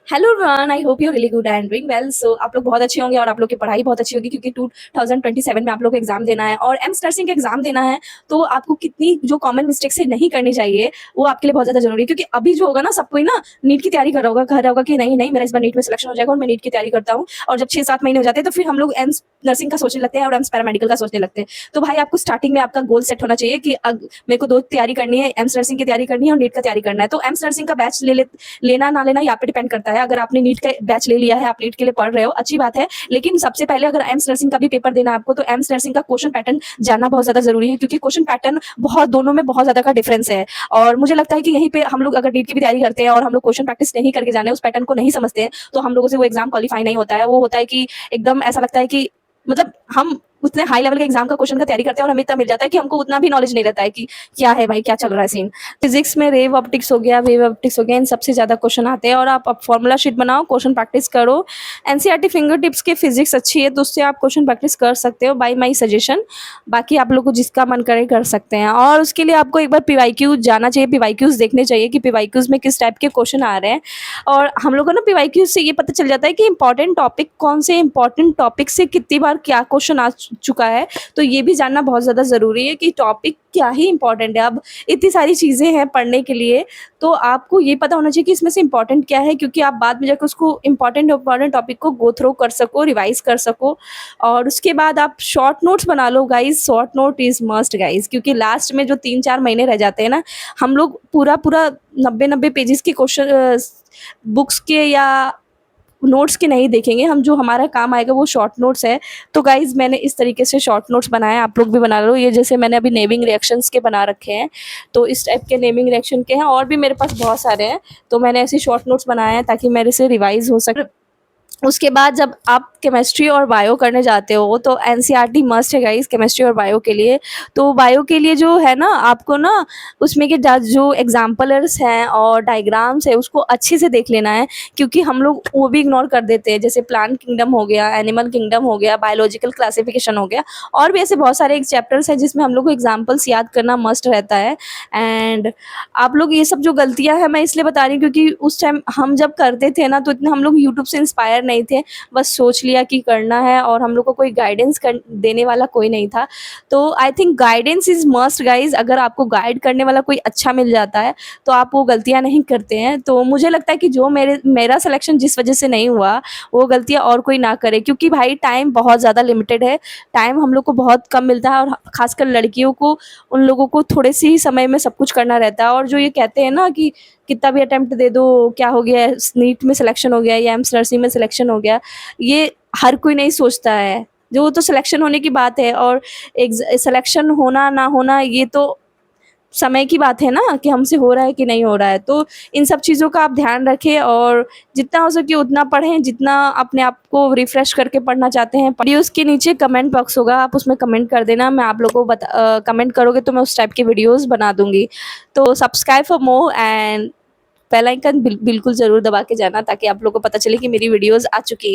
Hello everyone, I hope you really good and doing well. So आप लोग बहुत अच्छे होंगे और आप लोग की पढ़ाई बहुत अच्छी होगी क्योंकि 2027 में आप लोग को एग्जाम देना है और एम्स नर्सिंग का एग्जाम देना है। तो आपको कितनी जो कॉमन मिस्टेक्स है नहीं करनी चाहिए वो आपके लिए बहुत ज़्यादा जरूरी है क्योंकि अभी जो होगा ना, सब कोई ना नीट की तैयारी कर रहा होगा, कह रहा होगा कि नहीं नहीं मेरा इस बार नीट में सिलेक्शन हो जाएगा और मैं नीट की तैयारी करता हूँ। और जब 6-7 महीने हो जाते हैं तो फिर हम लोग एम्स नर्सिंग का सोचने लगते हैं और एम्स पैरामेडिकल का सोचने लगते हैं। तो भाई आपको स्टार्टिंग में आपका गोल सेट होना चाहिए कि मेरे को दो तैयारी करनी है, एम्स नर्सिंग की तैयारी करनी है और नीट का तैयारी करना है। तो एम्स नर्सिंग का बैच लेना ना लेना यहाँ पे डिपेंड करता है। अगर आपने नीट का बैच ले लिया है, आप नीट के लिए पढ़ रहे हो, अच्छी बात है, लेकिन सबसे पहले अगर एम्स नर्सिंग का भी पेपर देना है आपको तो एम्स नर्सिंग का क्वेश्चन पैटर्न जानना बहुत ज्यादा जरूरी है क्योंकि क्वेश्चन पैटर्न बहुत दोनों में बहुत ज्यादा का डिफरेंस है। और मुझे लगता है कि यहीं पे हम लोग अगर नीट की भी तैयारी करते हैं और हम लोग क्वेश्चन प्रैक्टिस नहीं करके जाने, उस पैटर्न को नहीं समझते हैं, तो हम लोगों से वो एग्जाम क्वालिफाई नहीं होता है। वो होता है कि एकदम ऐसा लगता है कि मतलब हम उतने हाई लेवल के एग्जाम का क्वेश्चन का तैयारी करते हैं और हमें इतना मिल जाता है कि हमको उतना भी नॉलेज नहीं रहता है कि क्या है भाई, क्या चल रहा है सीन। फिजिक्स में रेव ऑप्टिक्स हो गया, वेव ऑप्टिक्स हो गया, इन सबसे ज्यादा क्वेश्चन आते हैं। और आप फॉर्मूला शीट बनाओ, क्वेश्चन प्रैक्टिस करो। एनसीईआरटी फिंगर टिप्स के फिजिक्स अच्छी है तो उससे आप क्वेश्चन प्रैक्टिस कर सकते हो, बाय माई सजेशन। बाकी आप लोग को जिसका मन करे कर सकते हैं। और उसके लिए आपको एक बार पीवाईक्यू जाना चाहिए, पीवाईक्यूज देखने चाहिए कि पीवाईक्यूज में किस टाइप के क्वेश्चन आ रहे हैं। और हम लोगों को ना पीवाईक्यूज से ये पता चल जाता है कि इंपॉर्टेंट टॉपिक कौन से, इंपॉर्टेंट टॉपिक से कितनी बार क्या क्वेश्चन आ चुका है। तो ये भी जानना बहुत ज़्यादा ज़रूरी है कि टॉपिक क्या ही इंपॉर्टेंट है। अब इतनी सारी चीज़ें हैं पढ़ने के लिए, तो आपको ये पता होना चाहिए कि इसमें से इंपॉर्टेंट क्या है, क्योंकि आप बाद में जाकर उसको इंपॉर्टेंट टॉपिक को गो थ्रू कर सको, रिवाइज कर सको। और उसके बाद आप शॉर्ट नोट्स बना लो guys, short note is must guys, क्योंकि लास्ट में जो 3-4 महीने रह जाते हैं ना, हम लोग पूरा पूरा 90-90 पेजेस के क्वेश्चन बुक्स के या नोट्स के नहीं देखेंगे। हम जो हमारा काम आएगा वो शॉर्ट नोट्स है। तो गाइज मैंने इस तरीके से शॉर्ट नोट्स बनाए, आप लोग भी बना लो। ये जैसे मैंने अभी नेमिंग रिएक्शंस के बना रखे हैं, तो इस टाइप के नेमिंग रिएक्शन के हैं और भी मेरे पास बहुत सारे हैं। तो मैंने ऐसे शॉर्ट नोट्स बनाए हैं ताकि मेरे से रिवाइज हो सके। उसके बाद जब आप केमिस्ट्री और बायो करने जाते हो तो एनसीईआरटी मस्ट है गाइस केमिस्ट्री और बायो के लिए। तो बायो के लिए जो है ना, आपको ना उसमें के जो एग्जाम्पलर्स हैं और डायग्राम्स है उसको अच्छे से देख लेना है, क्योंकि हम लोग वो भी इग्नोर कर देते हैं। जैसे प्लांट किंगडम हो गया, एनिमल किंगडम हो गया, बायोलॉजिकल क्लासिफिकेशन हो गया, और भी ऐसे बहुत सारे चैप्टर्स हैं जिसमें हम लोग को एग्जाम्पल्स याद करना मस्ट रहता है। एंड आप लोग ये सब जो गलतियां हैं मैं इसलिए बता रही हूँ क्योंकि उस टाइम हम जब करते थे ना तो इतने हम लोग यूट्यूब से इंस्पायर नहीं थे, बस सोच लिया कि करना है और हम लोग को कोई गाइडेंस देने वाला कोई नहीं था। तो I think guidance is must guys. अगर आपको गाइड करने वाला कोई अच्छा मिल जाता है तो आप वो गलतियां नहीं करते हैं। तो मुझे लगता है कि जो मेरा सिलेक्शन जिस वजह से नहीं हुआ वो गलतियां और कोई ना करे, क्योंकि भाई टाइम बहुत ज़्यादा लिमिटेड है, टाइम हम लोग को बहुत कम मिलता है और खासकर लड़कियों को, उन लोगों को थोड़े से ही समय में सब कुछ करना रहता है। और जो ये कहते हैं ना कि कितना भी अटेम्प्ट दे दो, क्या हो गया, नीट में सिलेक्शन हो गया या एम्स नर्सिंग में सिलेक्शन हो गया, ये हर कोई नहीं सोचता है। जो तो सिलेक्शन होने की बात है, और एक सिलेक्शन होना ना होना ये तो समय की बात है ना, कि हमसे हो रहा है कि नहीं हो रहा है। तो इन सब चीज़ों का आप ध्यान रखें और जितना हो सके उतना पढ़ें, जितना अपने आप को रिफ्रेश करके पढ़ना चाहते हैं। वीडियोज़ के नीचे कमेंट बॉक्स होगा, आप उसमें कमेंट कर देना, मैं आप लोगों को कमेंट करोगे तो मैं उस टाइप की वीडियोज़ बना दूँगी। तो subscribe for more and bell icon बिल्कुल ज़रूर दबा के जाना ताकि आप लोगों को पता चले कि मेरी वीडियोज़ आ चुकी है।